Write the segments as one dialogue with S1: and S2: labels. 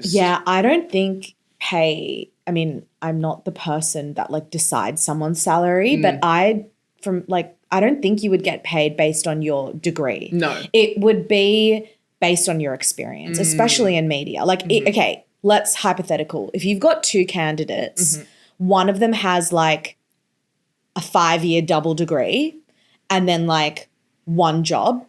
S1: Yeah, I don't think I mean, I'm not the person that like decides someone's salary, but I don't think you would get paid based on your degree.
S2: No.
S1: It would be based on your experience, especially in media. Like, okay, let's hypothetical. If you've got two candidates, one of them has like a 5-year double degree and then like one job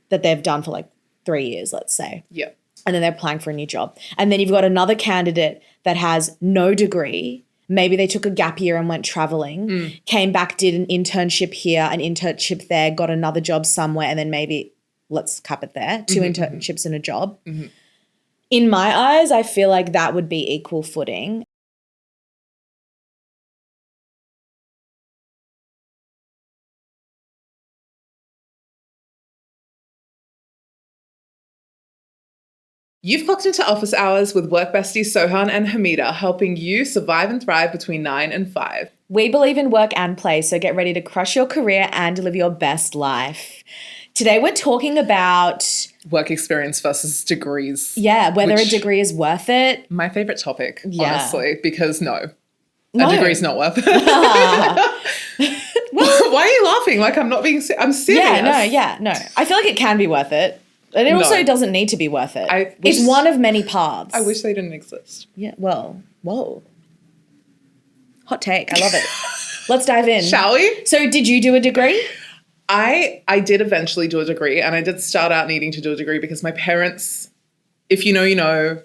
S1: that they've done for like 3 years, let's say.
S2: Yeah.
S1: And then they're applying for a new job. And then you've got another candidate that has no degree. Maybe they took a gap year and went traveling, came back, did an internship here, an internship there, got another job somewhere, and then maybe, let's cap it there, 2 internships and a job. In my eyes, I feel like that would be equal footing.
S2: You've clocked into office hours with work besties Sohan and Hameda, helping you survive and thrive between 9 and 5.
S1: We believe in work and play, so get ready to crush your career and live your best life. Today we're talking about
S2: Work experience versus degrees.
S1: yeah, whether a degree is worth it.
S2: My favorite topic,
S1: Yeah.
S2: honestly, because no.
S1: No.
S2: A degree's not worth it. Why are you laughing? Like I'm not being I'm serious.
S1: No. I feel like it can be worth it. And it also doesn't need to be worth it. It's one of many paths.
S2: I wish they didn't exist.
S1: Yeah, well, whoa. Hot take. I love it. Let's dive in.
S2: Shall we?
S1: So did you do a degree?
S2: I did eventually do a degree, and I did start out needing to do a degree because my parents, if you know, you know,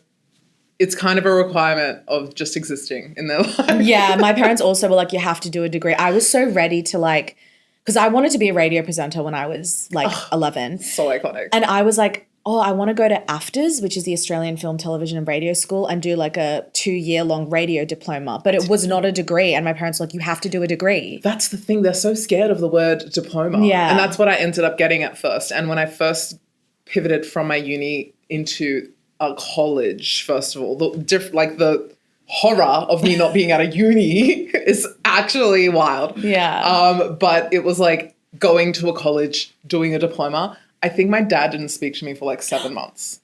S2: it's kind of a requirement of just existing in their life.
S1: Yeah, my parents also were like, you have to do a degree. I was so ready to like, because I wanted to be a radio presenter when I was like 11.
S2: So iconic.
S1: And I was like, oh, I want to go to AFTRS, which is the Australian Film, Television and Radio School, and do like a 2-year-long radio diploma. But it was not a degree. And my parents were like, you have to do a degree.
S2: That's the thing. They're so scared of the word diploma.
S1: Yeah.
S2: And that's what I ended up getting at first. And when I first pivoted from my uni into a college, first of all, the horror of me not being at a uni is actually wild.
S1: Yeah.
S2: But it was like going to a college, doing a diploma. I think my dad didn't speak to me for like 7 months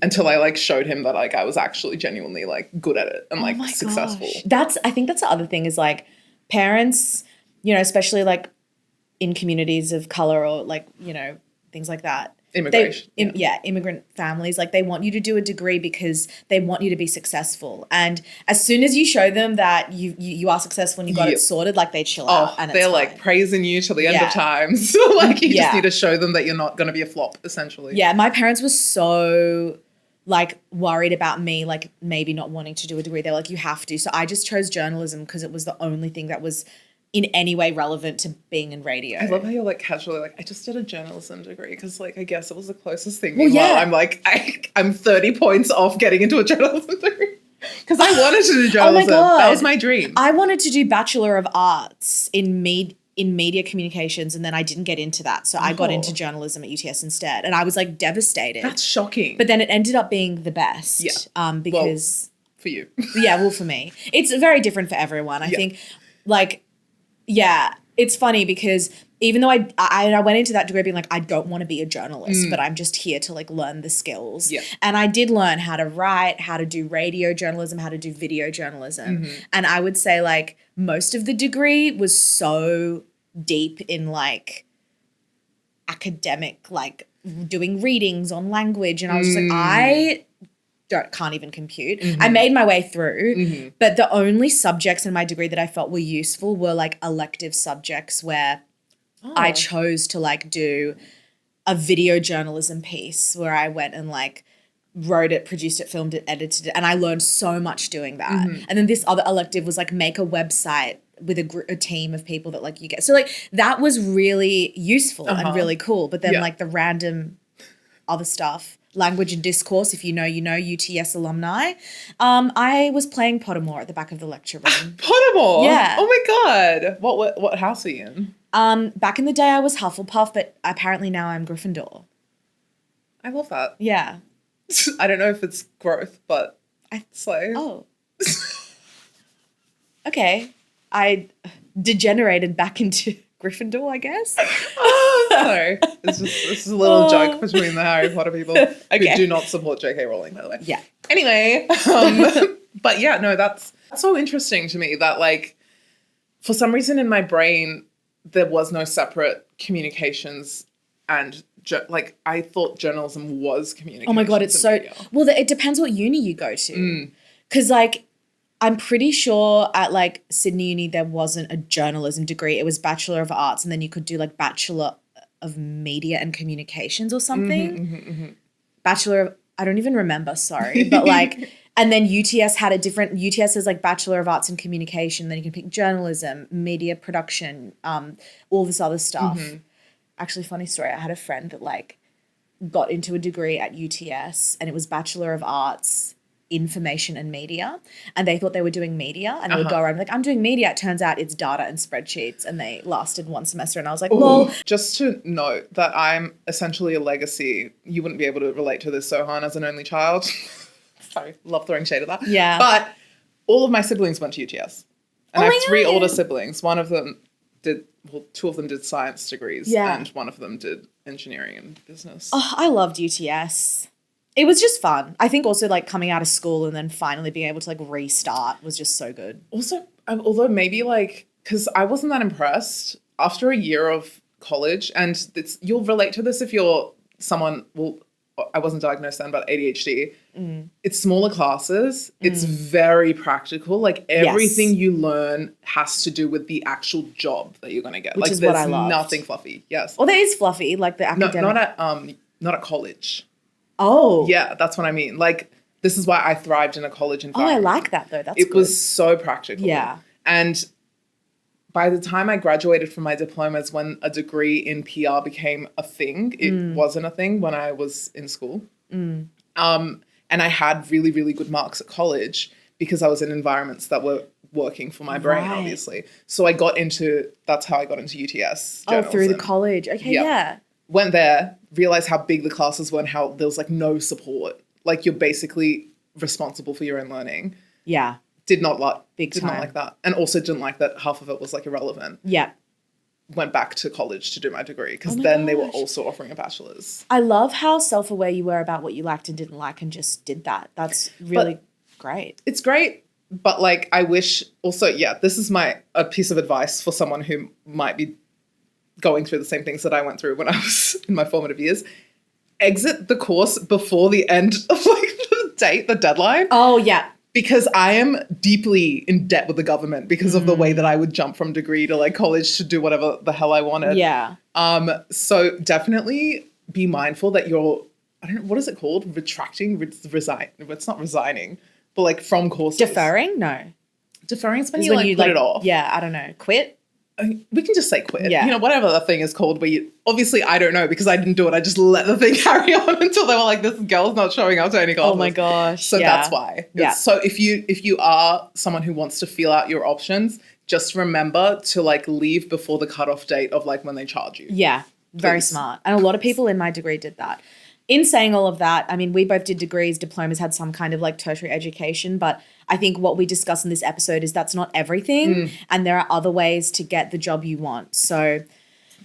S2: until I like showed him that like I was actually genuinely like good at it and like successful.
S1: I think that's the other thing is like parents, you know, especially like in communities of color or like, you know, things like that.
S2: Immigration.
S1: Immigrant families, like they want you to do a degree because they want you to be successful. And as soon as you show them that you are successful and you got it sorted, like they chill out. And
S2: they're like praising you till the end of time. So like you just need to show them that you're not going to be a flop, essentially.
S1: Yeah, my parents were so like worried about me like maybe not wanting to do a degree. They were like, you have to. So I just chose journalism because it was the only thing that was in any way relevant to being in radio.
S2: I love how you're like casually like, I just did a journalism degree because like I guess it was the closest thing.
S1: Well, yeah.
S2: I'm like, I'm 30 points off getting into a journalism degree because I wanted to do journalism.
S1: Oh my God.
S2: That was my dream.
S1: I wanted to do Bachelor of Arts in media communications and then I didn't get into that. So I got into journalism at UTS instead and I was like devastated.
S2: That's shocking.
S1: But then it ended up being the best.
S2: Yeah.
S1: Because...
S2: Well, for you.
S1: Yeah, well for me. It's very different for everyone. I think like... Yeah, it's funny because even though I went into that degree being like, I don't want to be a journalist, but I'm just here to like learn the skills.
S2: Yeah.
S1: And I did learn how to write, how to do radio journalism, how to do video journalism. And I would say like most of the degree was so deep in like academic, like doing readings on language. And I was just like, I can't even compute. I made my way through, but the only subjects in my degree that I felt were useful were like elective subjects where I chose to like do a video journalism piece where I went and like wrote it, produced it, filmed it, edited it, and I learned so much doing that. And then this other elective was like make a website with a team of people that like you get. So like that was really useful and really cool. But then like the random other stuff, language and discourse, if you know, UTS alumni. I was playing Pottermore at the back of the lecture room.
S2: Pottermore?
S1: Yeah.
S2: Oh my God. What house are you in?
S1: Back in the day I was Hufflepuff, but apparently now I'm Gryffindor.
S2: I love that.
S1: Yeah.
S2: I don't know if it's growth, but slay.
S1: Oh. Okay. I degenerated back into Gryffindor, I guess.
S2: Oh, sorry. This is a little joke between the Harry Potter people who do not support J.K. Rowling, by the way.
S1: Yeah.
S2: Anyway, but yeah, no, that's so interesting to me that like for some reason in my brain there was no separate communications and like I thought journalism was communication.
S1: Oh my God, it's so well. It depends what uni you go to, because like I'm pretty sure at like Sydney Uni there wasn't a journalism degree. It was Bachelor of Arts, and then you could do like Bachelor of Media and Communications or something. Bachelor of, I don't even remember. Sorry, but like. And then UTS had UTS is like Bachelor of Arts in Communication. Then you can pick journalism, media production, all this other stuff. Actually, funny story. I had a friend that like got into a degree at UTS and it was Bachelor of Arts, Information and Media. And they thought they were doing media and they would go around like, I'm doing media. It turns out it's data and spreadsheets. And they lasted one semester. And I was like, well.
S2: Just to note that I'm essentially a legacy. You wouldn't be able to relate to this, Sohan, as an only child. Sorry, love throwing shade at that.
S1: Yeah.
S2: But all of my siblings went to UTS. And I have three older siblings. One of them two of them did science degrees.
S1: Yeah.
S2: And one of them did engineering and business.
S1: Oh, I loved UTS. It was just fun. I think also like coming out of school and then finally being able to like restart was just so good.
S2: Also, although maybe like, because I wasn't that impressed after a year of college, and you'll relate to this if you're someone, well, I wasn't diagnosed then, but ADHD. It's smaller classes. It's very practical. Like everything you learn has to do with the actual job that you're going to get.
S1: Which
S2: like
S1: is
S2: there's
S1: what I loved.
S2: nothing fluffy. Yes.
S1: Well, there is fluffy, like the academic.
S2: Not at college.
S1: Oh.
S2: Yeah, that's what I mean. Like this is why I thrived in a college environment.
S1: Oh, I like that though. That's
S2: good. It was so practical.
S1: Yeah.
S2: And by the time I graduated from my diplomas, when a degree in PR became a thing, it wasn't a thing when I was in school. And I had really, really good marks at college because I was in environments that were working for my brain, obviously. So that's how I got into UTS journalism.
S1: Oh, through the college. Okay, yeah.
S2: Went there, realized how big the classes were and how there was like no support. Like you're basically responsible for your own learning.
S1: Yeah.
S2: Did not like that. And also didn't like that half of it was like irrelevant.
S1: Yeah.
S2: Went back to college to do my degree because they were also offering a bachelor's.
S1: I love how self-aware you were about what you liked and didn't like and just did that. That's really great.
S2: It's great, but like I wish also, this is a piece of advice for someone who might be going through the same things that I went through when I was in my formative years. Exit the course before the end of like the deadline.
S1: Oh, yeah.
S2: Because I am deeply in debt with the government because of the way that I would jump from degree to like college to do whatever the hell I wanted.
S1: Yeah.
S2: So definitely be mindful that you're, I don't know, what is it called? Retracting, resign. It's not resigning, but like from courses.
S1: Deferring? No.
S2: Deferring is when you put it off.
S1: Yeah, I don't know. Quit?
S2: We can just say quit.
S1: Yeah.
S2: You know, whatever the thing is called where you, obviously I don't know because I didn't do it. I just let the thing carry on until they were like, this girl's not showing up to any classes.
S1: Oh my gosh.
S2: So that's why.
S1: Yeah.
S2: So if you are someone who wants to feel out your options, just remember to like leave before the cutoff date of like when they charge you.
S1: Yeah. Very smart. And a lot of people in my degree did that. In saying all of that, I mean, we both did degrees, diplomas, had some kind of like tertiary education, but I think what we discuss in this episode is that's not everything and there are other ways to get the job you want. So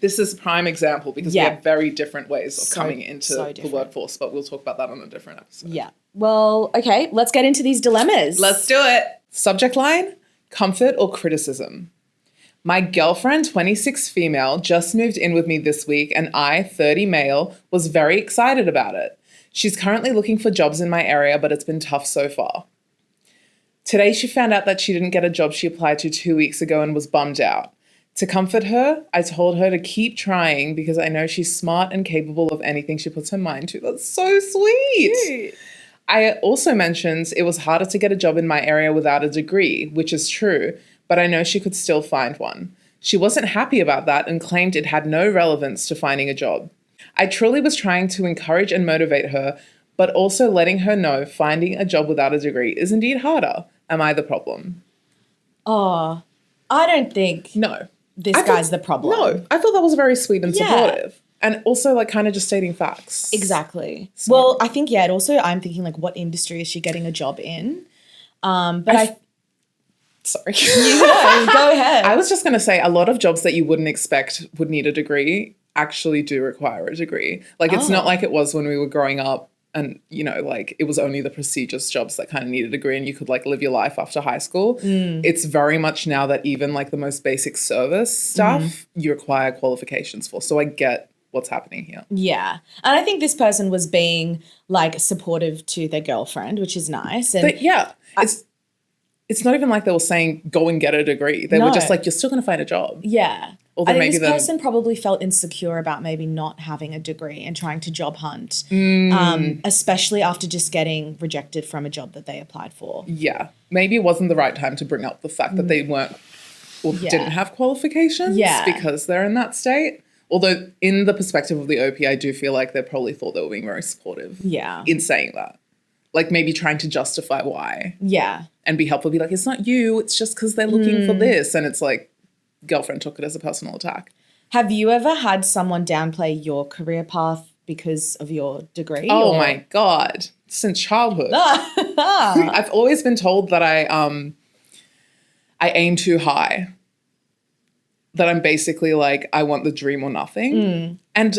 S2: this is a prime example because we have very different ways of coming into the workforce, but we'll talk about that on a different episode.
S1: Yeah. Well, okay, let's get into these dilemmas.
S2: Let's do it. Subject line, comfort or criticism. My girlfriend, 26 female, just moved in with me this week and I, 30 male, was very excited about it. She's currently looking for jobs in my area, but it's been tough so far. Today, she found out that she didn't get a job she applied to 2 weeks ago and was bummed out. To comfort her, I told her to keep trying because I know she's smart and capable of anything she puts her mind to. That's so sweet. Cute. I also mentioned it was harder to get a job in my area without a degree, which is true, but I know she could still find one. She wasn't happy about that and claimed it had no relevance to finding a job. I truly was trying to encourage and motivate her, but also letting her know finding a job without a degree is indeed harder. Am I the problem?
S1: Oh, I don't think this guy's the problem.
S2: No, I thought that was very sweet and supportive. And also like kind of just stating facts.
S1: Exactly. So, well, I think, and also I'm thinking like what industry is she getting a job in? But
S2: Sorry.
S1: Go ahead.
S2: I was just going to say a lot of jobs that you wouldn't expect would need a degree actually do require a degree. Like, it's not like it was when we were growing up and, you know, like it was only the prestigious jobs that kind of needed a degree and you could like live your life after high school. It's very much now that even like the most basic service stuff you require qualifications for. So I get what's happening here.
S1: Yeah. And I think this person was being like supportive to their girlfriend, which is nice. And
S2: But yeah, it's not even like they were saying, go and get a degree. They were just like, you're still going to find a job.
S1: Yeah.
S2: Although
S1: I think
S2: maybe
S1: this person probably felt insecure about maybe not having a degree and trying to job hunt, especially after just getting rejected from a job that they applied for.
S2: Yeah. Maybe it wasn't the right time to bring up the fact that they weren't or didn't have qualifications because they're in that state. Although in the perspective of the OP, I do feel like they probably thought they were being very supportive in saying that. Like maybe trying to justify why.
S1: Yeah.
S2: And be helpful. Be like, it's not you. It's just because they're looking for this. And it's like, girlfriend took it as a personal attack.
S1: Have you ever had someone downplay your career path because of your degree?
S2: Oh my God. Since childhood. I've always been told that I aim too high. That I'm basically like, I want the dream or nothing. And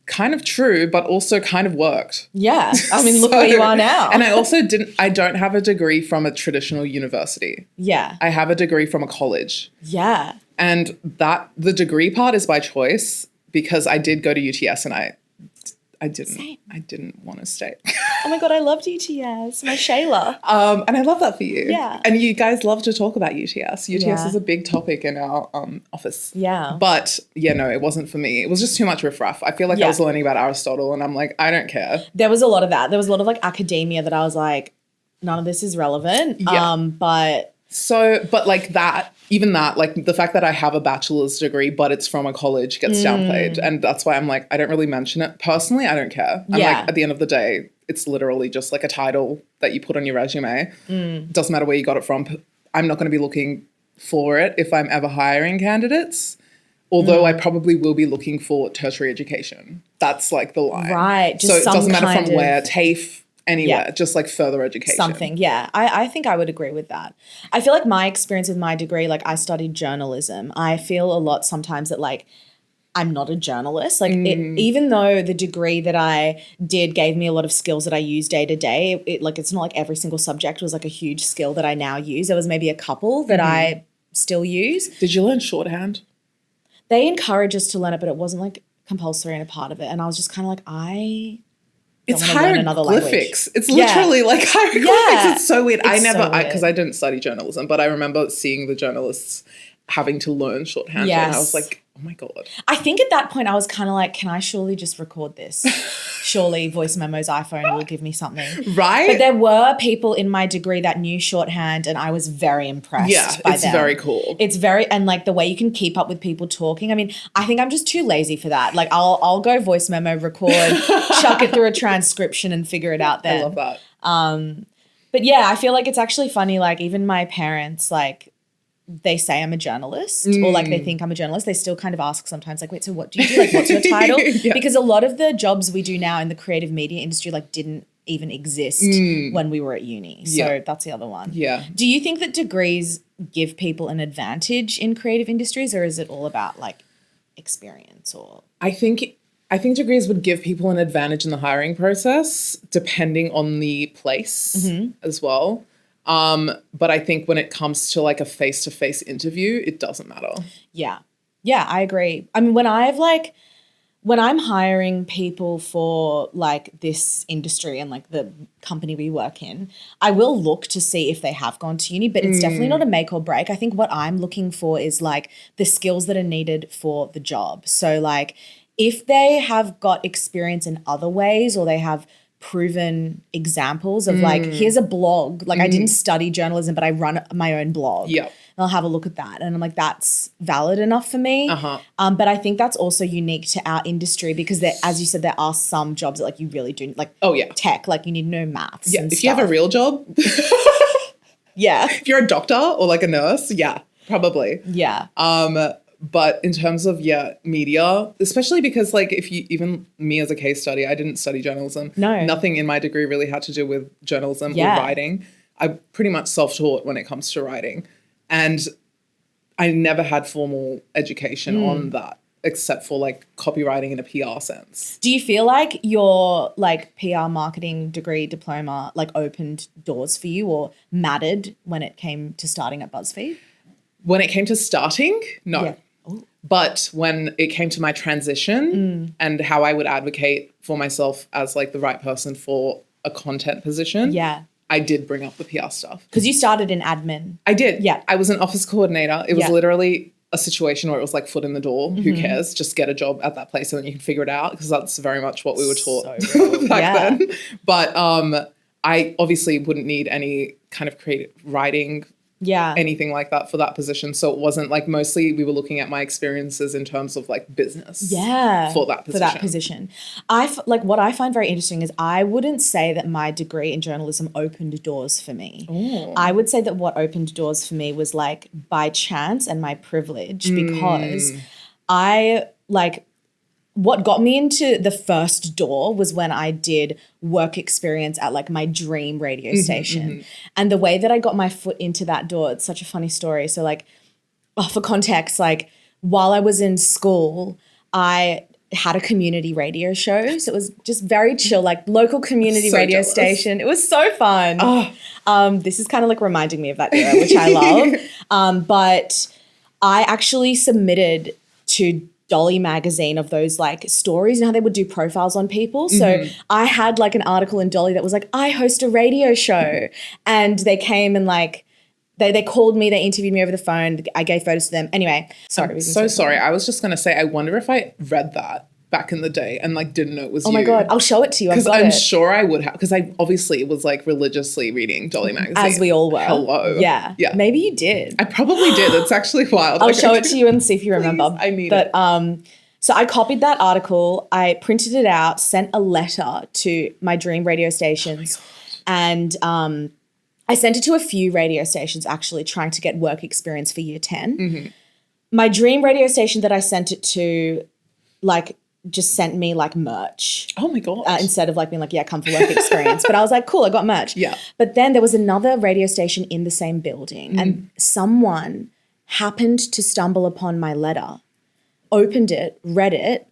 S2: kind of true, but also kind of worked.
S1: Yeah. I mean, look where you are now.
S2: And I don't have a degree from a traditional university.
S1: Yeah.
S2: I have a degree from a college.
S1: Yeah.
S2: And the degree part is by choice because I did go to UTS and I didn't want to stay.
S1: Oh my God, I loved UTS. My Shayla.
S2: And I love that for you.
S1: Yeah.
S2: And you guys love to talk about UTS. UTS is a big topic in our office.
S1: Yeah.
S2: But yeah, no, it wasn't for me. It was just too much riffraff. I feel like I was learning about Aristotle and I'm like, I don't care.
S1: There was a lot of that. There was a lot of like academia that I was like, none of this is relevant.
S2: Yeah.
S1: But
S2: like that, even that, like the fact that I have a bachelor's degree, but it's from a college gets downplayed. And that's why I'm like, I don't really mention it. Personally, I don't care. I'm like, at the end of the day, it's literally just like a title that you put on your resume. Doesn't matter where you got it from. I'm not going to be looking for it if I'm ever hiring candidates. Although I probably will be looking for tertiary education. That's like the line.
S1: Right.
S2: So it doesn't matter from where, TAFE, anywhere, just like further education.
S1: Something, yeah. I think I would agree with that. I feel like my experience with my degree, like I studied journalism. I feel a lot sometimes that like I'm not a journalist. Like even though the degree that I did gave me a lot of skills that I use day to day, it's not like every single subject was like a huge skill that I now use. There was maybe a couple that I still use.
S2: Did you learn shorthand?
S1: They encourage us to learn it, but it wasn't like compulsory and a part of it. And I was just kind of like,
S2: it's hieroglyphics. It's literally like hieroglyphics. Yeah. It's so weird. Because I didn't study journalism, but I remember seeing the journalists having to learn shorthand. And I was like, oh my God.
S1: I think at that point I was kind of like, can I surely just record this? Surely voice memos iPhone will give me something.
S2: Right.
S1: But there were people in my degree that knew shorthand and I was very impressed by them.
S2: It's very cool.
S1: It's and like the way you can keep up with people talking. I mean, I think I'm just too lazy for that. Like I'll go voice memo, record, chuck it through a transcription and figure it out then.
S2: I love that.
S1: But yeah, I feel like it's actually funny. Like even my parents, like, they say I'm a journalist or like they think I'm a journalist. They still kind of ask sometimes like, wait, so what do you do? Like, what's your title? Because a lot of the jobs we do now in the creative media industry like didn't even exist when we were at uni. So that's the other one.
S2: Yeah.
S1: Do you think that degrees give people an advantage in creative industries or is it all about like experience or?
S2: I think degrees would give people an advantage in the hiring process depending on the place as well. But I think when it comes to like a face-to-face interview, it doesn't matter. Yeah.
S1: Yeah, I agree. I mean, when I'm hiring people for like this industry and like the company we work in, I will look to see if they have gone to uni, but it's definitely not a make or break. I think what I'm looking for is like the skills that are needed for the job. So like if they have got experience in other ways or they have proven examples of like, here's a blog. Like I didn't study journalism, but I run my own blog.
S2: Yeah.
S1: And I'll have a look at that. And I'm like, that's valid enough for me. But I think that's also unique to our industry because there, as you said, there are some jobs that like you really do like tech, like you need to know maths.
S2: Yeah. If you have a real job. If you're a doctor or like a nurse, probably.
S1: Yeah.
S2: But in terms of, media, especially because like even me as a case study, I didn't study journalism.
S1: No.
S2: Nothing in my degree really had to do with journalism or writing. I'm pretty much self-taught when it comes to writing. And I never had formal education on that, except for like copywriting in a PR sense.
S1: Do you feel like your like PR marketing degree diploma like opened doors for you or mattered when it came to starting at BuzzFeed?
S2: When it came to starting, no.
S1: Yeah.
S2: But when it came to my transition and how I would advocate for myself as like the right person for a content position, I did bring up the PR stuff.
S1: Because you started in admin.
S2: I did.
S1: Yeah.
S2: I was an office coordinator. It was literally a situation where it was like foot in the door. Who cares? Just get a job at that place and then you can figure it out, because that's very much what we were taught back then. But I obviously wouldn't need any kind of creative writing, anything like that for that position. So it wasn't like, mostly we were looking at my experiences in terms of like business for that position.
S1: Like what I find very interesting is I wouldn't say that my degree in journalism opened doors for me. I would say that what opened doors for me was like by chance and my privilege, because what got me into the first door was when I did work experience at like my dream radio station. And the way that I got my foot into that door, it's such a funny story. So like, for context, like while I was in school, I had a community radio show. So it was just very chill, like local community radio station. It was so fun. This is kind of like reminding me of that era, which I love. But I actually submitted to Dolly magazine of those like stories and how they would do profiles on people. So I had like an article in Dolly that was like, I host a radio show. And they came and like, they called me, they interviewed me over the phone. I gave photos to them. Anyway, sorry.
S2: I'm so sorry. I was just going to say, I wonder if I read that back in the day and like didn't know it was you.
S1: Oh my God, I'll show it to you.
S2: Because I'm sure I would have, because I obviously was like religiously reading Dolly magazine.
S1: As we all were.
S2: Hello.
S1: Yeah. Maybe you did.
S2: I probably did. It's actually wild.
S1: I'll show it to you and see if you remember.
S2: I need it.
S1: So I copied that article, I printed it out, sent a letter to my dream radio stations, and I sent it to a few radio stations actually, trying to get work experience for year 10. My dream radio station that I sent it to, like, just sent me like merch.
S2: Oh my God.
S1: Instead of like being like, yeah, come for work experience. But I was like, cool, I got merch.
S2: Yeah.
S1: But then there was another radio station in the same building and someone happened to stumble upon my letter, opened it, read it,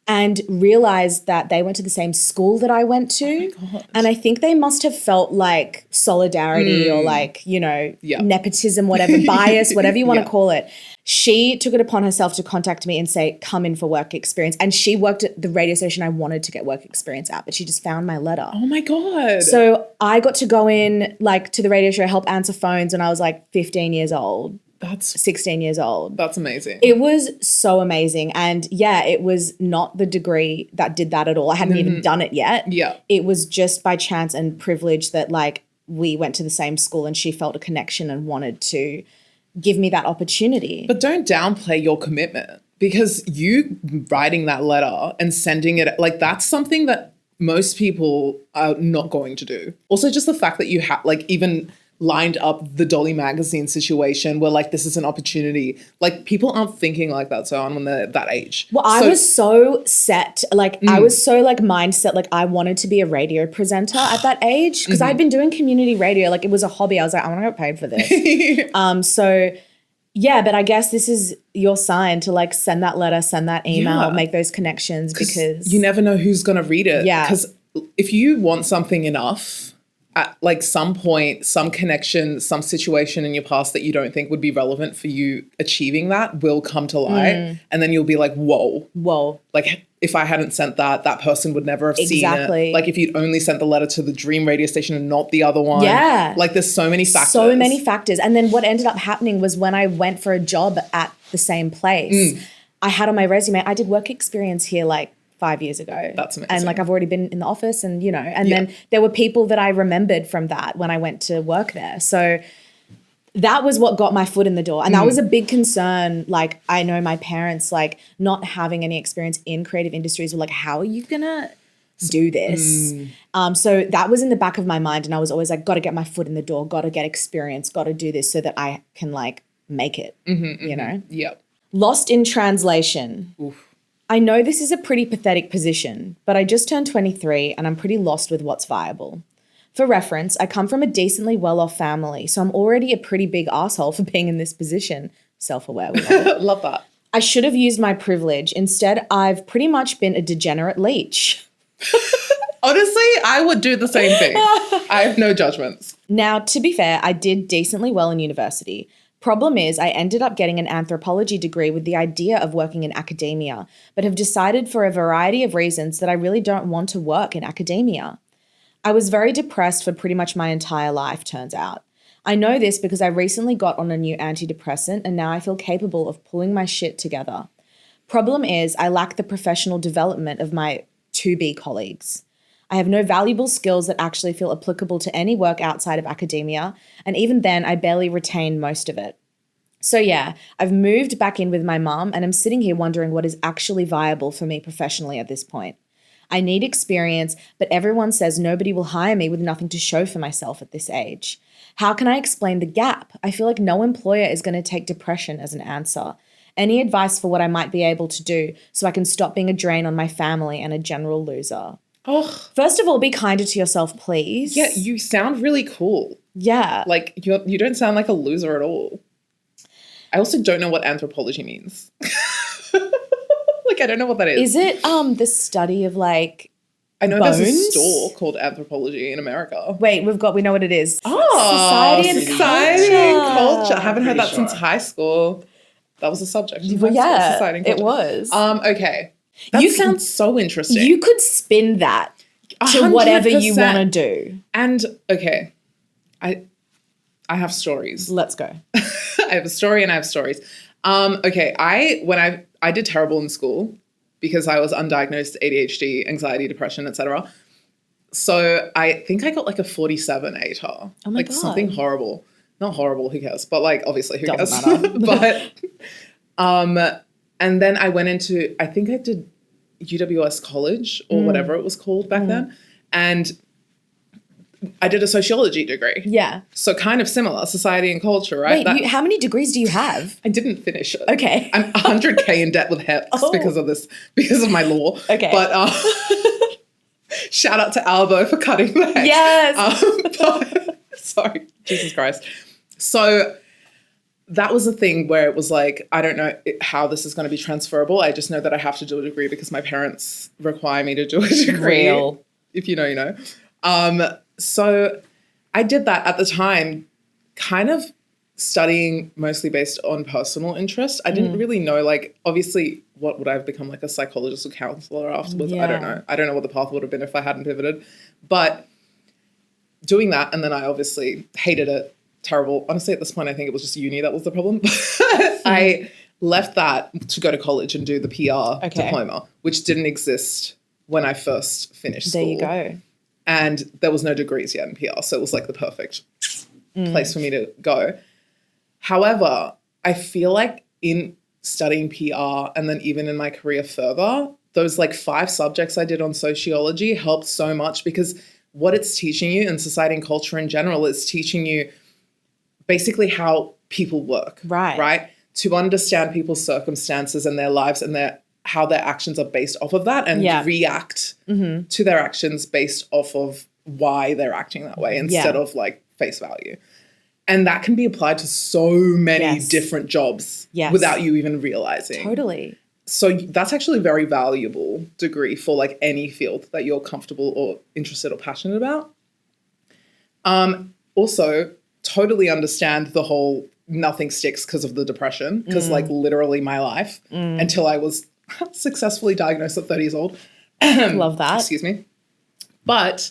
S1: and realized that they went to the same school that I went to.
S2: Oh my God.
S1: And I think they must have felt like solidarity or like, you know, nepotism, whatever, bias, whatever you want to call it. She took it upon herself to contact me and say, come in for work experience. And she worked at the radio station I wanted to get work experience at, but she just found my letter.
S2: Oh my God.
S1: So I got to go in like to the radio show, help answer phones when I was like 15 years old.
S2: That's
S1: 16 years old.
S2: That's amazing.
S1: It was so amazing. And yeah, it was not the degree that did that at all. I hadn't even done it yet.
S2: Yeah.
S1: It was just by chance and privilege that like we went to the same school and she felt a connection and wanted to give me that opportunity.
S2: But don't downplay your commitment, because you writing that letter and sending it, like that's something that most people are not going to do. Also just the fact that you have like even lined up the Dolly magazine situation where like this is an opportunity. Like people aren't thinking like that, so when they're that age.
S1: Well, I was so set, like I was so like mindset, like I wanted to be a radio presenter at that age because I'd been doing community radio, like it was a hobby. I was like, I want to get paid for this. So yeah, but I guess this is your sign to like send that letter, send that email, make those connections, because
S2: you never know who's going to read it.
S1: Yeah.
S2: Because if you want something enough, at like some point, some connection, some situation in your past that you don't think would be relevant for you achieving that will come to light. And then you'll be like, whoa. Like if I hadn't sent that, that person would never have seen it. Like if you'd only sent the letter to the dream radio station and not the other one.
S1: Yeah.
S2: Like there's so many factors.
S1: So many factors. And then what ended up happening was when I went for a job at the same place, I had on my resume, I did work experience here like 5 years ago.
S2: That's amazing.
S1: And like I've already been in the office and, you know, and then there were people that I remembered from that when I went to work there. So that was what got my foot in the door. And that was a big concern. Like I know my parents, like not having any experience in creative industries were like, how are you gonna do this? So that was in the back of my mind. And I was always like, got to get my foot in the door, got to get experience, got to do this so that I can like make it, you know?
S2: Yep.
S1: Lost in translation.
S2: Oof.
S1: I know this is a pretty pathetic position, but I just turned 23 and I'm pretty lost with what's viable. For reference, I come from a decently well-off family, so I'm already a pretty big asshole for being in this position. Self-aware. We know.
S2: Love that.
S1: I should have used my privilege. Instead, I've pretty much been a degenerate leech.
S2: Honestly, I would do the same thing. I have no judgments.
S1: Now, to be fair, I did decently well in university. Problem is, I ended up getting an anthropology degree with the idea of working in academia, but have decided for a variety of reasons that I really don't want to work in academia. I was very depressed for pretty much my entire life, turns out. I know this because I recently got on a new antidepressant and now I feel capable of pulling my shit together. Problem is, I lack the professional development of my to-be colleagues. I have no valuable skills that actually feel applicable to any work outside of academia, and even then, I barely retain most of it. So yeah, I've moved back in with my mum and I'm sitting here wondering what is actually viable for me professionally at this point. I need experience, but everyone says nobody will hire me with nothing to show for myself at this age. How can I explain the gap? I feel like no employer is going to take depression as an answer. Any advice for what I might be able to do so I can stop being a drain on my family and a general loser?
S2: Oh,
S1: First of all, be kinder to yourself, please.
S2: yeah, you sound really cool.
S1: Yeah.
S2: Like, you don't sound like a loser at all. I also don't know what anthropology means. Like, I don't know what that is.
S1: Is it the study of like
S2: I know
S1: bones?
S2: there's a store called Anthropology in America.
S1: Wait, we know what it is.
S2: Oh,
S1: Society and
S2: culture. I haven't heard that
S3: Pretty
S2: since
S3: sure.
S2: high school. That was a subject. in
S1: Well,
S2: high school,
S1: yeah,
S2: society and
S1: it
S2: culture.
S1: was.
S2: Okay. That
S1: You-
S2: sounds so interesting.
S1: You could spin that to whatever you
S2: 100%.
S1: want to do.
S2: And okay, I have stories.
S1: Let's go.
S2: I have a story and I have stories. Okay, I did terrible in school because I was undiagnosed ADHD, anxiety, depression, etc. So I think I got like a 47 ATAR.
S1: Oh my
S2: like
S1: God.
S2: something horrible. Not horrible, who cares? But like obviously who
S1: Doesn't
S2: cares?
S1: matter.
S2: But and then I went into, I think I did UWS college or whatever it was called back then. And I did a sociology degree.
S1: Yeah.
S2: So kind of similar, society and culture, right?
S1: Wait, how many degrees do you have?
S2: I didn't finish it.
S1: Okay.
S2: I'm 100K in debt with HEPS
S1: Oh.
S2: because of my law.
S1: Okay.
S2: But shout out to Albo for cutting that.
S1: Yes.
S2: Sorry, Jesus Christ. So that was a thing where it was like, I don't know how this is going to be transferable. I just know that I have to do a degree because my parents require me to do a degree.
S1: Real.
S2: If you know, you know. So I did that at the time, kind of studying mostly based on personal interest. I didn't really know, like, obviously, what would I have become, like a psychologist or counselor afterwards? I don't
S1: Yeah.
S2: know. I don't know what the path would have been if I hadn't pivoted. But doing that, and then I obviously hated it. Terrible. Honestly, at this point, I think it was just uni that was the problem. I left that to go to college and do the PR diploma, which didn't exist when I first finished school.
S1: There you go.
S2: And there was no degrees yet in PR, so it was like the perfect place for me to go. However, I feel like in studying PR and then even in my career further, those like 5 subjects I did on sociology helped so much because what it's teaching you in society and culture in general is teaching you basically how people work. Right? To understand people's circumstances and their lives and how their actions are based off of that and react to their actions based off of why they're acting that way instead of like face value. And that can be applied to so many different jobs without you even realizing.
S1: Totally.
S2: So that's actually a very valuable degree for like any field that you're comfortable or interested or passionate about. Also, totally understand the whole nothing sticks because of the depression, because like literally my life until I was successfully diagnosed at 30 years old.
S1: Love that.
S2: Excuse me. But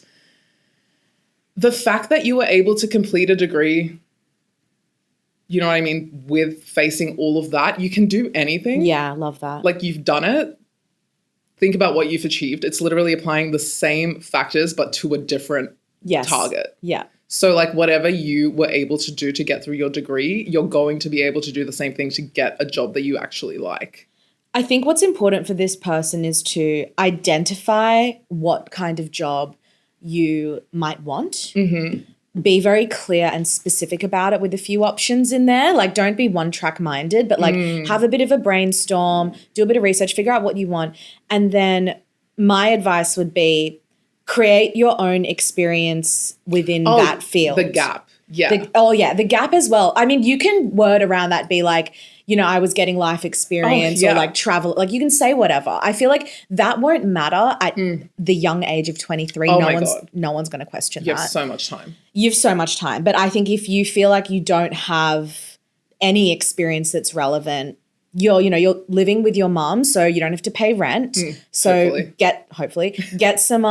S2: the fact that you were able to complete a degree, you know what I mean, with facing all of that, you can do anything.
S1: Yeah, love that.
S2: Like you've done it. Think about what you've achieved. It's literally applying the same factors, but to a different target.
S1: Yeah.
S2: So like whatever you were able to do to get through your degree, you're going to be able to do the same thing to get a job that you actually like.
S1: I think what's important for this person is to identify what kind of job you might want. Be very clear and specific about it with a few options in there. Like don't be one track minded, but like have a bit of a brainstorm, do a bit of research, figure out what you want. And then my advice would be create your own experience within that field.
S2: The gap. Yeah.
S1: The gap as well. I mean, you can word around that, be like, you know, I was getting life experience or like travel. Like you can say whatever. I feel like that won't matter at the young age of 23. No one's going to question that.
S2: You have so much time.
S1: You have so much time. But I think if you feel like you don't have any experience that's relevant, you're living with your mom, so you don't have to pay rent. So hopefully get some,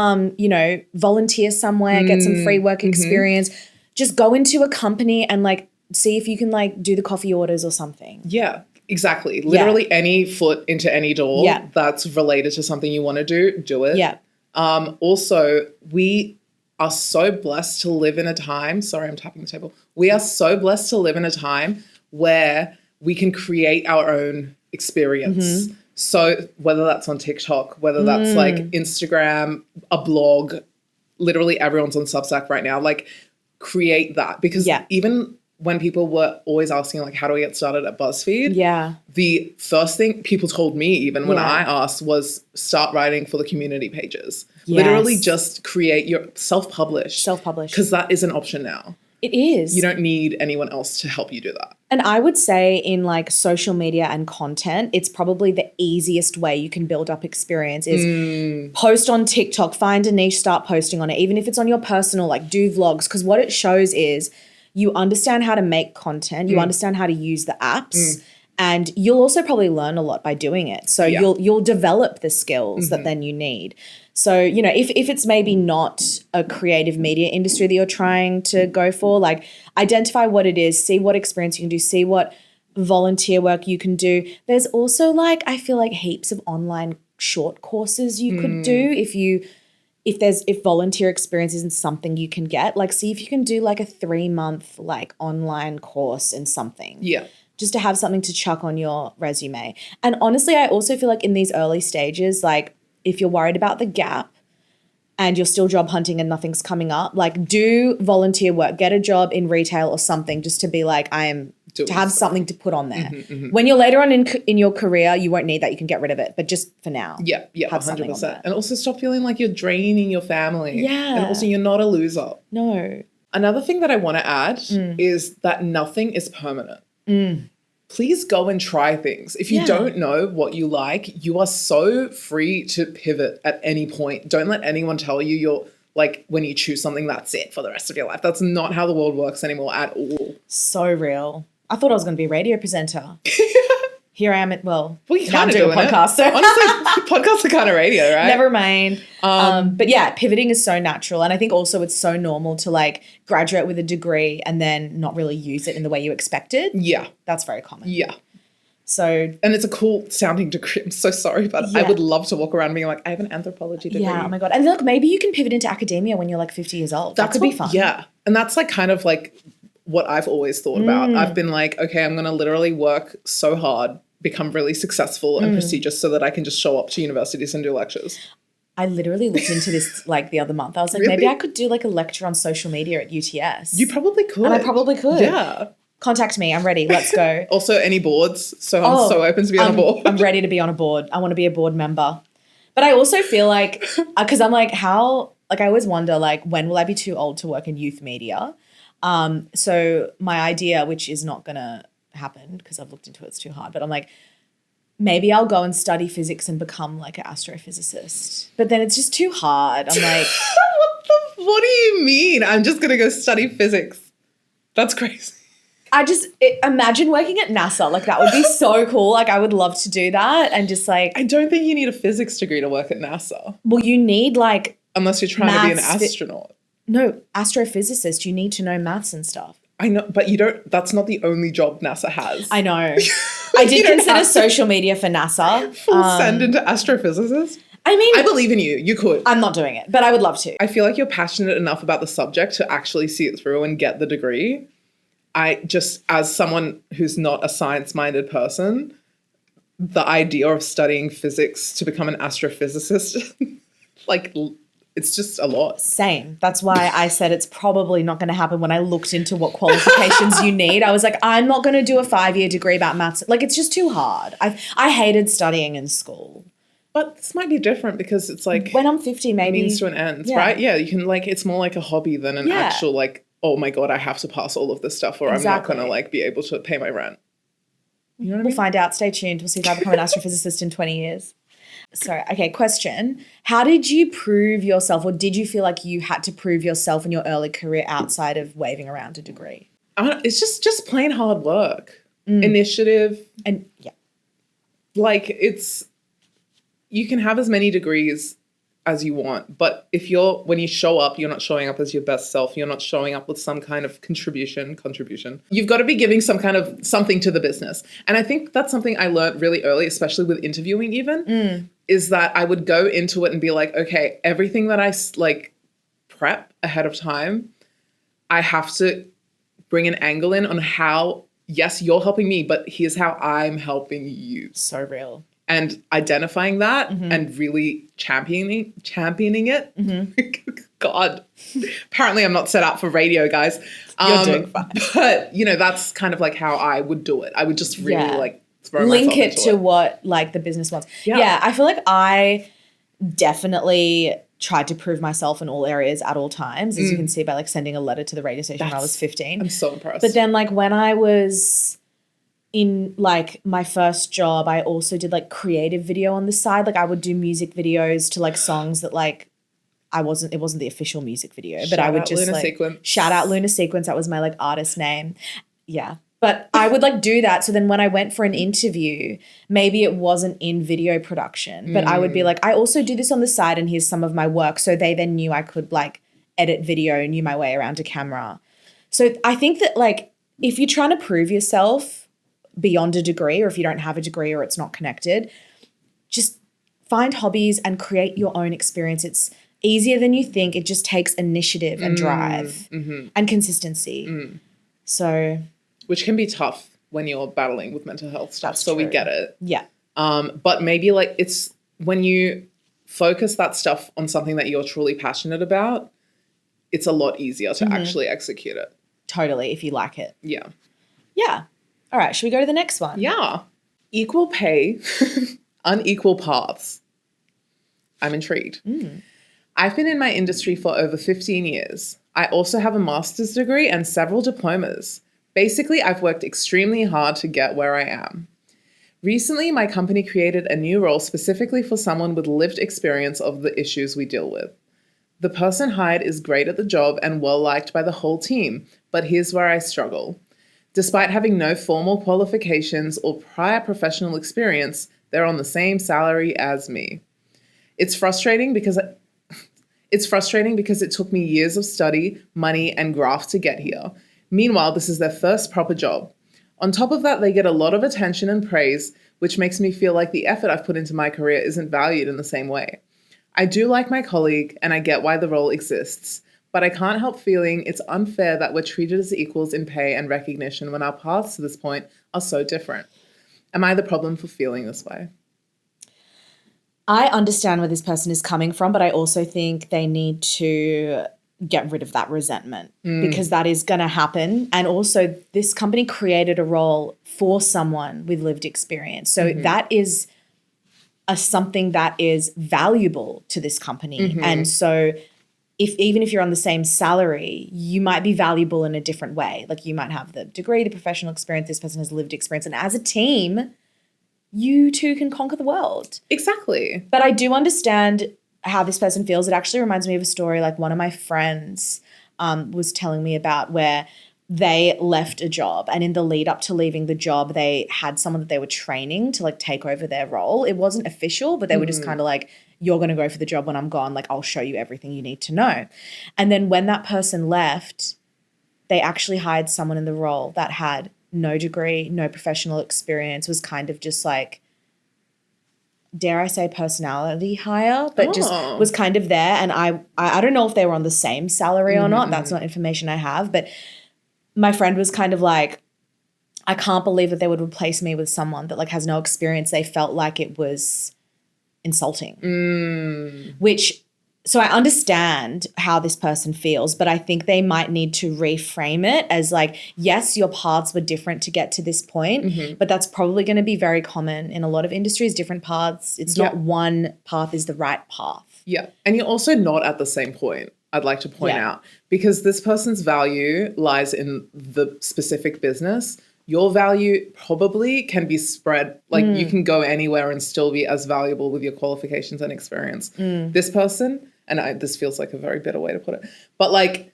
S1: volunteer somewhere, get some free work experience. Just go into a company and like see if you can like do the coffee orders or something.
S2: Yeah, exactly. Literally any foot into any door that's related to something you want to do it.
S1: Yeah.
S2: Also, we are so blessed to live in a time. Sorry, I'm tapping the table. We are so blessed to live in a time where we can create our own experience. So whether that's on TikTok, whether that's like Instagram, a blog, literally everyone's on Substack right now, like create that. Because even when people were always asking like, how do I get started at BuzzFeed?
S1: Yeah.
S2: The first thing people told me even when I asked was start writing for the community pages.
S1: Yes.
S2: Literally just create your self-publish. Because that is an option now.
S1: It is.
S2: You don't need anyone else to help you do that.
S1: And I would say in like social media and content, it's probably the easiest way you can build up experience is post on TikTok, find a niche, start posting on it. Even if it's on your personal, like do vlogs. Because what it shows is you understand how to make content, you understand how to use the apps, and you'll also probably learn a lot by doing it. So you'll develop the skills that then you need. So, if it's maybe not a creative media industry that you're trying to go for, like identify what it is, see what experience you can do, see what volunteer work you can do. There's also like, I feel like heaps of online short courses you could do if volunteer experience isn't something you can get, like see if you can do like a 3-month like online course in something.
S2: Yeah.
S1: Just to have something to chuck on your resume. And honestly, I also feel like in these early stages, like if you're worried about the gap and you're still job hunting and nothing's coming up, like do volunteer work, get a job in retail or something just to be like, to have something to put on there. When you're later on in your career, you won't need that. You can get rid of it. But just for now.
S2: Yeah, have 100%. And also stop feeling like you're draining your family.
S1: Yeah.
S2: And also you're not a loser.
S1: No.
S2: Another thing that I want to add is that nothing is permanent. Please go and try things. If you don't know what you like, you are so free to pivot at any point. Don't let anyone tell you you're like, when you choose something, that's it for the rest of your life. That's not how the world works anymore at all.
S1: So real. I thought I was going to be a radio presenter. Here I am at,
S2: you
S1: now I'm doing a podcast. So.
S2: Honestly, podcasts are kind of radio, right?
S1: Never mind. But yeah, pivoting is so natural. And I think also it's so normal to like graduate with a degree and then not really use it in the way you expected.
S2: Yeah.
S1: That's very common.
S2: Yeah.
S1: So.
S2: And it's a cool sounding degree. I'm so sorry, but I would love to walk around being like, I have an anthropology degree.
S1: Yeah, oh my God. And look, maybe you can pivot into academia when you're like 50 years old. That could be fun.
S2: Yeah. And that's like kind of like what I've always thought about. I've been like, okay, I'm going to literally work so hard, become really successful and prestigious so that I can just show up to universities and do lectures.
S1: I literally looked into this like the other month. I was like, maybe I could do like a lecture on social media at UTS.
S2: You probably could.
S1: And I probably could.
S2: Yeah.
S1: Contact me. I'm ready. Let's go.
S2: Also, any boards. So I'm so open to be on a board.
S1: I'm ready to be on a board. I want to be a board member. But I also feel like, because I'm like, I always wonder, like, when will I be too old to work in youth media? So my idea, which is not going to happen because I've looked into it, it's too hard, but I'm like, maybe I'll go and study physics and become like an astrophysicist. But then it's just too hard. I'm like,
S2: what do you mean? I'm just going to go study physics. That's crazy.
S1: Imagine working at NASA. Like that would be so cool. Like I would love to do that and just like.
S2: I don't think you need a physics degree to work at NASA.
S1: Well, you need like.
S2: Unless you're trying to be an astronaut.
S1: No, astrophysicist, you need to know maths and stuff.
S2: I know, but you don't, that's not the only job NASA has.
S1: I know. I did consider social media for NASA.
S2: Full send into astrophysicist.
S1: I mean.
S2: I believe in you. You could.
S1: I'm not doing it, but I would love to.
S2: I feel like you're passionate enough about the subject to actually see it through and get the degree. I just, as someone who's not a science-minded person, the idea of studying physics to become an astrophysicist, like, it's just a lot.
S1: Same. That's why I said it's probably not going to happen when I looked into what qualifications you need. I was like, I'm not going to do a 5-year degree about maths. Like, it's just too hard. I hated studying in school.
S2: But this might be different because it's like
S1: when I'm 50, maybe.
S2: means to an end, right? Yeah, you can like, it's more like a hobby than an actual like, oh my God, I have to pass all of this stuff or I'm not going to like be able to pay my rent. You know what I mean?
S1: We'll find out. Stay tuned. We'll see if I become an astrophysicist in 20 years. So, okay, question. How did you prove yourself, or did you feel like you had to prove yourself in your early career outside of waving around a degree?
S2: It's just plain hard work, initiative.
S1: And yeah.
S2: Like you can have as many degrees as you want, but when you show up, you're not showing up as your best self. You're not showing up with some kind of contribution. You've got to be giving some kind of something to the business. And I think that's something I learned really early, especially with interviewing even, is that I would go into it and be like, okay, everything that I like prep ahead of time, I have to bring an angle in on how, yes, you're helping me, but here's how I'm helping you.
S1: So real.
S2: And identifying that and really championing it. God, apparently I'm not set up for radio, guys.
S1: You're doing fine.
S2: But, that's kind of like how I would do it. I would just really like throw
S1: link
S2: myself
S1: it
S2: into
S1: to what like the business wants.
S2: Yeah,
S1: I feel like I definitely tried to prove myself in all areas at all times, as you can see by like sending a letter to the radio station when I was 15.
S2: I'm so impressed.
S1: But then like when I was in like my first job, I also did like creative video on the side. Like I would do music videos to like songs that like it wasn't the official music video, but I would just
S2: Lunar
S1: like
S2: Sequence.
S1: Shout out Lunar Sequence. That was my like artist name. Yeah. But I would like do that. So then when I went for an interview, maybe it wasn't in video production, but I would be like, I also do this on the side and here's some of my work. So they then knew I could like edit video, knew my way around a camera. So I think that like if you're trying to prove yourself beyond a degree, or if you don't have a degree or it's not connected, just find hobbies and create your own experience. It's easier than you think. It just takes initiative and drive and consistency. So,
S2: which can be tough when you're battling with mental health stuff. So we get it.
S1: Yeah.
S2: But maybe like it's when you focus that stuff on something that you're truly passionate about, it's a lot easier to actually execute it.
S1: Totally, if you like it.
S2: Yeah.
S1: Yeah. All right, should we go to the next one?
S2: Yeah. Equal pay, unequal paths. I'm intrigued. I've been in my industry for over 15 years. I also have a master's degree and several diplomas. Basically, I've worked extremely hard to get where I am. Recently, my company created a new role specifically for someone with lived experience of the issues we deal with. The person hired is great at the job and well-liked by the whole team, but here's where I struggle. Despite having no formal qualifications or prior professional experience, they're on the same salary as me. It's frustrating because it took me years of study, money, and graft to get here. Meanwhile, this is their first proper job. On top of that, they get a lot of attention and praise, which makes me feel like the effort I've put into my career isn't valued in the same way. I do like my colleague, and I get why the role exists. But I can't help feeling it's unfair that we're treated as equals in pay and recognition when our paths to this point are so different. Am I the problem for feeling this way?
S1: I understand where this person is coming from, but I also think they need to get rid of that resentment because that is going to happen. And also this company created a role for someone with lived experience. So that is something that is valuable to this company. And so even if you're on the same salary, you might be valuable in a different way. Like you might have the degree, the professional experience, this person has lived experience. And as a team, you two can conquer the world.
S2: Exactly.
S1: But I do understand how this person feels. It actually reminds me of a story like one of my friends was telling me about where they left a job and in the lead up to leaving the job, they had someone that they were training to like take over their role. It wasn't official, but they were just kind of like, you're going to go for the job when I'm gone. Like, I'll show you everything you need to know. And then when that person left, they actually hired someone in the role that had no degree, no professional experience, was kind of just like, dare I say personality hire, but just was kind of there. And I don't know if they were on the same salary or not. That's not information I have. But my friend was kind of like, I can't believe that they would replace me with someone that like has no experience. They felt like it was insulting, which so I understand how this person feels, but I think they might need to reframe it as like, yes, your paths were different to get to this point, but that's probably going to be very common in a lot of industries, different paths. It's not one path is the right path.
S2: Yeah. And you're also not at the same point, I'd like to point out, because this person's value lies in the specific business. Your value probably can be spread, like you can go anywhere and still be as valuable with your qualifications and experience. This person, and this feels like a very bitter way to put it, but like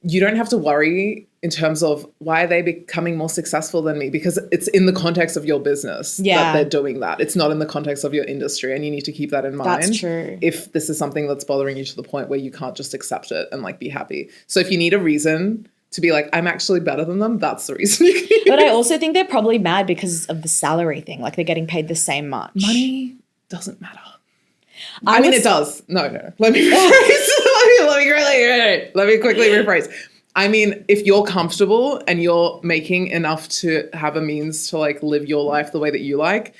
S2: you don't have to worry in terms of why are they becoming more successful than me, because it's in the context of your business that they're doing that. It's not in the context of your industry, and you need to keep that in mind.
S1: That's true.
S2: If this is something that's bothering you to the point where you can't just accept it and like be happy. So if you need a reason to be like, I'm actually better than them, that's the reason you can use.
S1: But I also think they're probably mad because of the salary thing. Like they're getting paid the same much.
S2: Money doesn't matter. I mean, it does. No. Let me rephrase. Let me quickly rephrase. I mean, if you're comfortable and you're making enough to have a means to like live your life the way that you like,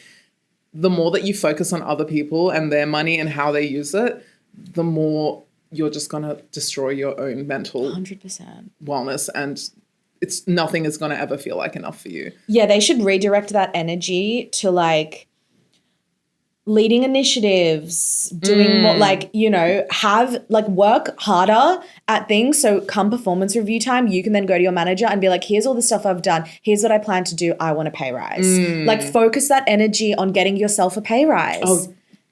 S2: the more that you focus on other people and their money and how they use it, the more you're just going to destroy your own mental
S1: 100%
S2: wellness, and nothing is going to ever feel like enough for you.
S1: Yeah, they should redirect that energy to like leading initiatives, doing more, like, you know, have like work harder at things. So come performance review time, you can then go to your manager and be like, here's all the stuff I've done. Here's what I plan to do. I want a pay rise. Like focus that energy on getting yourself a pay rise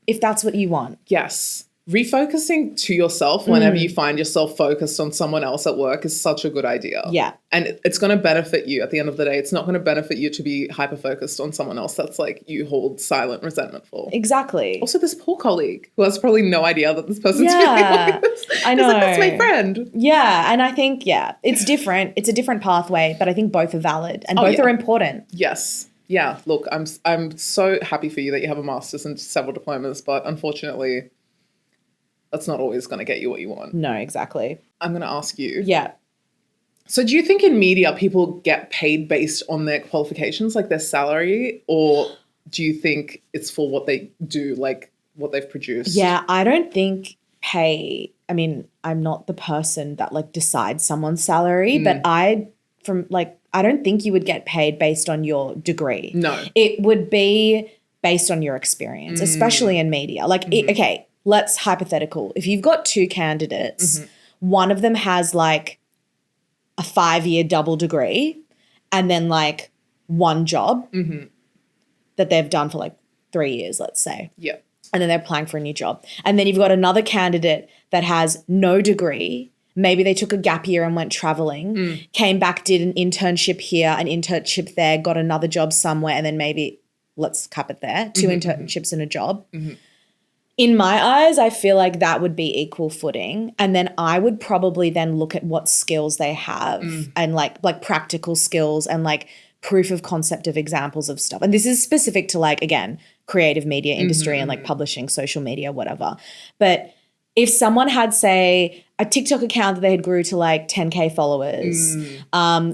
S1: if that's what you want.
S2: Yes. Refocusing to yourself whenever you find yourself focused on someone else at work is such a good idea.
S1: Yeah.
S2: And it's going to benefit you at the end of the day. It's not going to benefit you to be hyper-focused on someone else that's like you hold silent resentment for.
S1: Exactly.
S2: Also, this poor colleague who has probably no idea that this person's feeling like this.
S1: I know.
S2: He's like, that's my friend.
S1: Yeah. And I think, it's different. It's a different pathway, but I think both are valid and both are important.
S2: Yes. Yeah. Look, I'm so happy for you that you have a master's and several diplomas, but unfortunately, that's not always going to get you what you want.
S1: No, exactly.
S2: I'm going to ask you.
S1: Yeah.
S2: So do you think in media people get paid based on their qualifications, like their salary, or do you think it's for what they do, like what they've produced?
S1: Yeah, I don't think I mean, I'm not the person that like decides someone's salary, but I don't think you would get paid based on your degree.
S2: No.
S1: It would be based on your experience, especially in media. Like, okay, let's hypothetical. If you've got two candidates, one of them has like a 5-year double degree and then like one job that they've done for like 3 years, let's say.
S2: Yeah.
S1: And then they're applying for a new job. And then you've got another candidate that has no degree. Maybe they took a gap year and went traveling, came back, did an internship here, an internship there, got another job somewhere, and then maybe, let's cap it there, 2 internships and a job. In my eyes, I feel like that would be equal footing. And then I would probably then look at what skills they have and like practical skills and like proof of concept of examples of stuff. And this is specific to like, again, creative media industry and like publishing, social media, whatever. But if someone had, say, a TikTok account that they had grew to like 10K followers,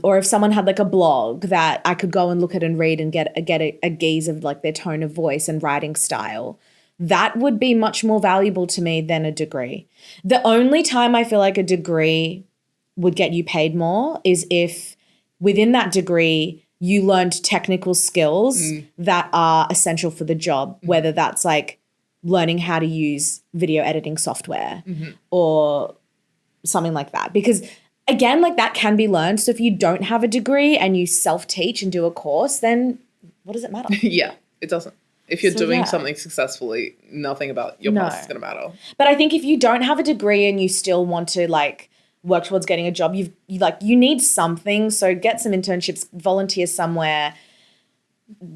S1: or if someone had like a blog that I could go and look at and read and get a gaze of like their tone of voice and writing style, that would be much more valuable to me than a degree. The only time I feel like a degree would get you paid more is if within that degree you learned technical skills that are essential for the job, whether that's like learning how to use video editing software or something like that. Because again, like that can be learned. So if you don't have a degree and you self-teach and do a course, then what does it matter?
S2: Yeah, it doesn't. If you're doing something successfully, nothing about your past is going to matter.
S1: But I think if you don't have a degree and you still want to like work towards getting a job, you need something. So get some internships, volunteer somewhere,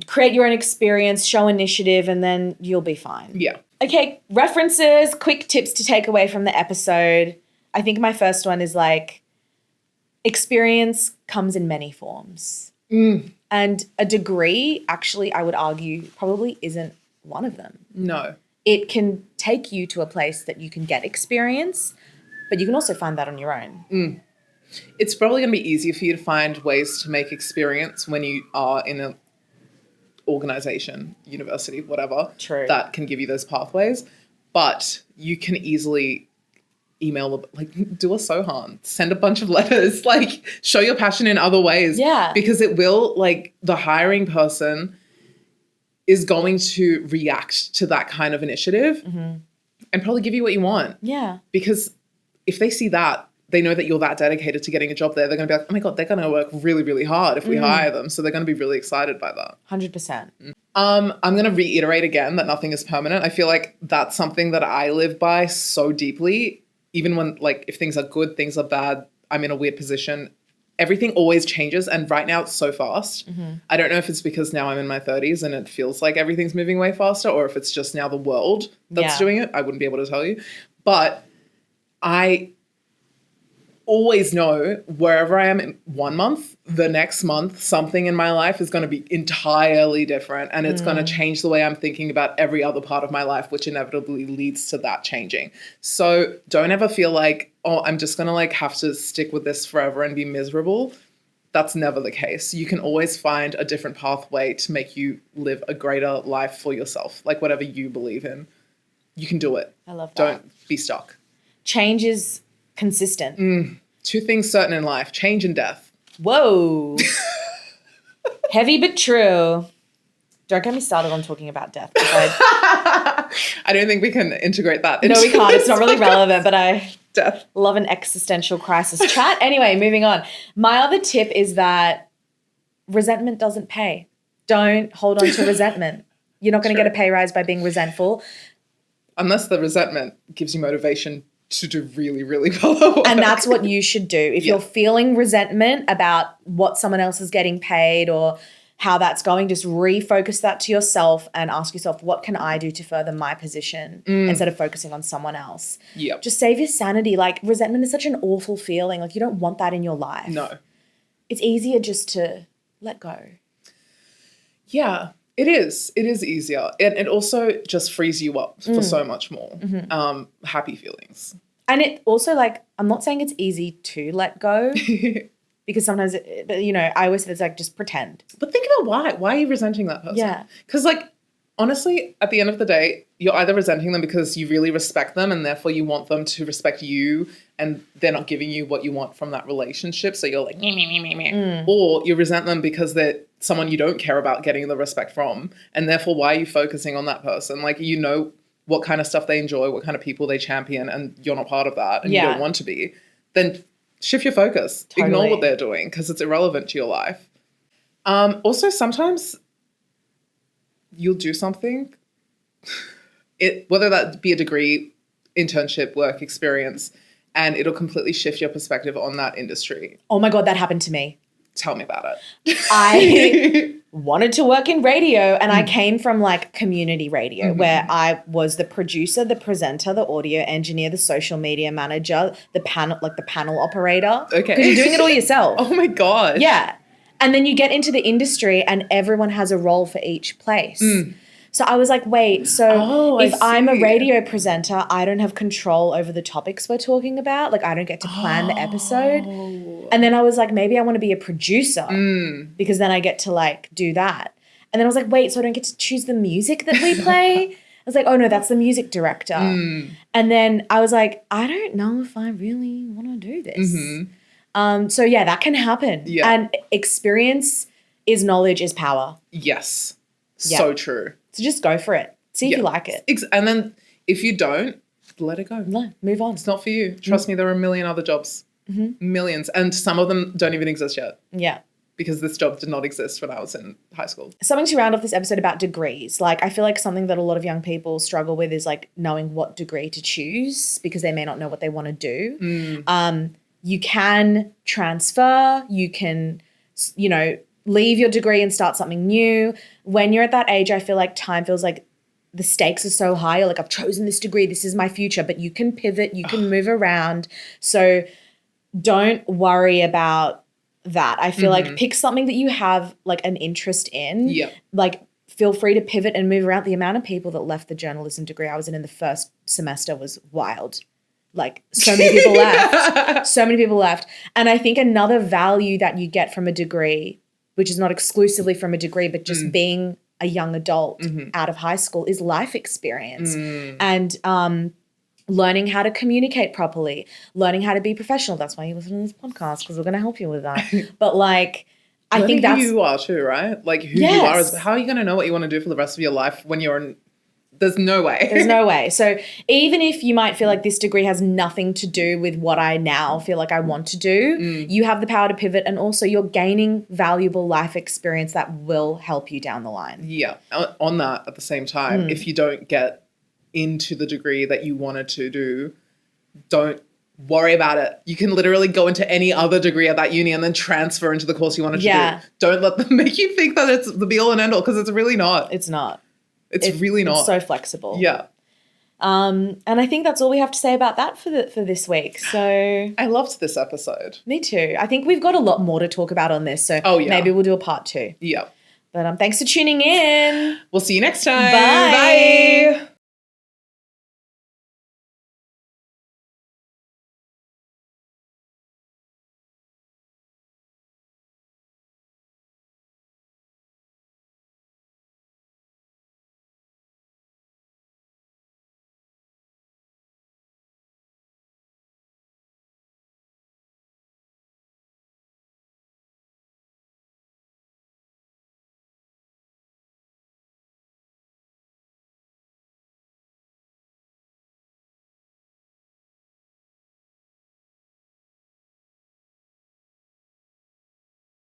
S1: create your own experience, show initiative, and then you'll be fine.
S2: Yeah.
S1: Okay, references, quick tips to take away from the episode. I think my first one is like experience comes in many forms. And a degree, actually, I would argue, probably isn't one of them.
S2: No.
S1: It can take you to a place that you can get experience, but you can also find that on your own.
S2: It's probably going to be easier for you to find ways to make experience when you are in an organization, university, whatever.
S1: True.
S2: That can give you those pathways. But you can easily email, like do a Sohan, send a bunch of letters, like show your passion in other ways.
S1: Yeah.
S2: Because it will, like the hiring person is going to react to that kind of initiative and probably give you what you want.
S1: Yeah.
S2: Because if they see that, they know that you're that dedicated to getting a job there. They're going to be like, oh my God, they're going to work really, really hard if we hire them. So they're going to be really excited by that.
S1: 100%.
S2: I'm going to reiterate again that nothing is permanent. I feel like that's something that I live by so deeply. Even when, like, if things are good, things are bad, I'm in a weird position. Everything always changes. And right now it's so fast. I don't know if it's because now I'm in my 30s and it feels like everything's moving way faster, or if it's just now the world that's doing it. I wouldn't be able to tell you. But I always know wherever I am in 1 month, the next month, something in my life is going to be entirely different. And it's going to change the way I'm thinking about every other part of my life, which inevitably leads to that changing. So don't ever feel like, oh, I'm just going to like have to stick with this forever and be miserable. That's never the case. You can always find a different pathway to make you live a greater life for yourself. Like whatever you believe in, you can do it.
S1: I love that.
S2: Don't be stuck.
S1: Change is consistent.
S2: Two things certain in life, change and death.
S1: Whoa. Heavy but true. Don't get me started on talking about death.
S2: I don't think we can integrate that.
S1: No, we can't. It's not really relevant, but I
S2: Death.
S1: love an existential crisis chat. Anyway, moving on. My other tip is that resentment doesn't pay. Don't hold on to resentment. You're not going to get a pay rise by being resentful.
S2: Unless the resentment gives you motivation to do really, really well at work.
S1: And that's what you should do. If you're feeling resentment about what someone else is getting paid or how that's going, just refocus that to yourself and ask yourself, what can I do to further my position instead of focusing on someone else?
S2: Yep.
S1: Just save your sanity. Like, resentment is such an awful feeling. Like, you don't want that in your life.
S2: No.
S1: It's easier just to let go.
S2: Yeah, it is. It is easier. It also just frees you up for so much more. Happy feelings.
S1: And it also, like, I'm not saying it's easy to let go because sometimes, I always say it's like, just pretend.
S2: But think about why. Why are you resenting that person?
S1: Yeah.
S2: Because, like, honestly, at the end of the day, you're either resenting them because you really respect them and therefore you want them to respect you and they're not giving you what you want from that relationship. So you're like, meh. Or you resent them because they're someone you don't care about getting the respect from. And therefore, why are you focusing on that person? Like, you know what kind of stuff they enjoy, what kind of people they champion, and you're not part of that and you don't want to be. Then shift your focus.
S1: Totally.
S2: Ignore what they're doing because it's irrelevant to your life. Also, sometimes you'll do something, whether that be a degree, internship, work experience, and it'll completely shift your perspective on that industry.
S1: Oh my God, that happened to me.
S2: Tell me about it.
S1: I wanted to work in radio and I came from like community radio where I was the producer, the presenter, the audio engineer, the social media manager, the panel operator.
S2: Okay.
S1: Because you're doing it all yourself.
S2: Oh my God.
S1: Yeah. And then you get into the industry and everyone has a role for each place. So I was like, wait, so if I'm a radio presenter, I don't have control over the topics we're talking about. Like, I don't get to plan the episode. And then I was like, maybe I want to be a producer because then I get to like do that. And then I was like, wait, so I don't get to choose the music that we play? I was like, oh no, that's the music director. And then I was like, I don't know if I really want to do this. So yeah, that can happen.
S2: Yeah.
S1: And experience is knowledge is power.
S2: Yes. So true.
S1: So just go for it. See if you like it.
S2: And then if you don't, let it go.
S1: No, move on.
S2: It's not for you. Trust me, there are a million other jobs. Millions. And some of them don't even exist yet.
S1: Yeah.
S2: Because this job did not exist when I was in high school.
S1: Something to round off this episode about degrees. Like, I feel like something that a lot of young people struggle with is like knowing what degree to choose because they may not know what they want to do. You can transfer. You can, leave your degree and start something new. When you're at that age, I feel like time feels like the stakes are so high. You're like, I've chosen this degree. This is my future. But you can pivot. You can move around. So don't worry about that. I feel like pick something that you have like an interest in.
S2: Yeah.
S1: Like, feel free to pivot and move around. The amount of people that left the journalism degree I was in the first semester was wild. Like, so many people left. So many people left. And I think another value that you get from a degree, which is not exclusively from a degree, but just being a young adult out of high school, is life experience. And learning how to communicate properly, learning how to be professional. That's why you listen to this podcast, because we're going to help you with that. But like, I think that's
S2: who you are too, right? Like who you are. How are you going to know what you want to do for the rest of your life when you're in... There's no way.
S1: There's no way. So even if you might feel like this degree has nothing to do with what I now feel like I want to do, you have the power to pivot, and also you're gaining valuable life experience that will help you down the line.
S2: Yeah. On that, at the same time, if you don't get into the degree that you wanted to do, don't worry about it. You can literally go into any other degree at that uni and then transfer into the course you wanted to do. Don't let them make you think that it's the be all and end all, because it's really not.
S1: It's not.
S2: It's really not.
S1: It's so flexible.
S2: Yeah.
S1: And I think that's all we have to say about that for this week. So
S2: I loved this episode.
S1: Me too. I think we've got a lot more to talk about on this. So maybe we'll do a part 2.
S2: Yeah.
S1: But thanks for tuning in.
S2: We'll see you next time.
S1: Bye.
S2: Bye.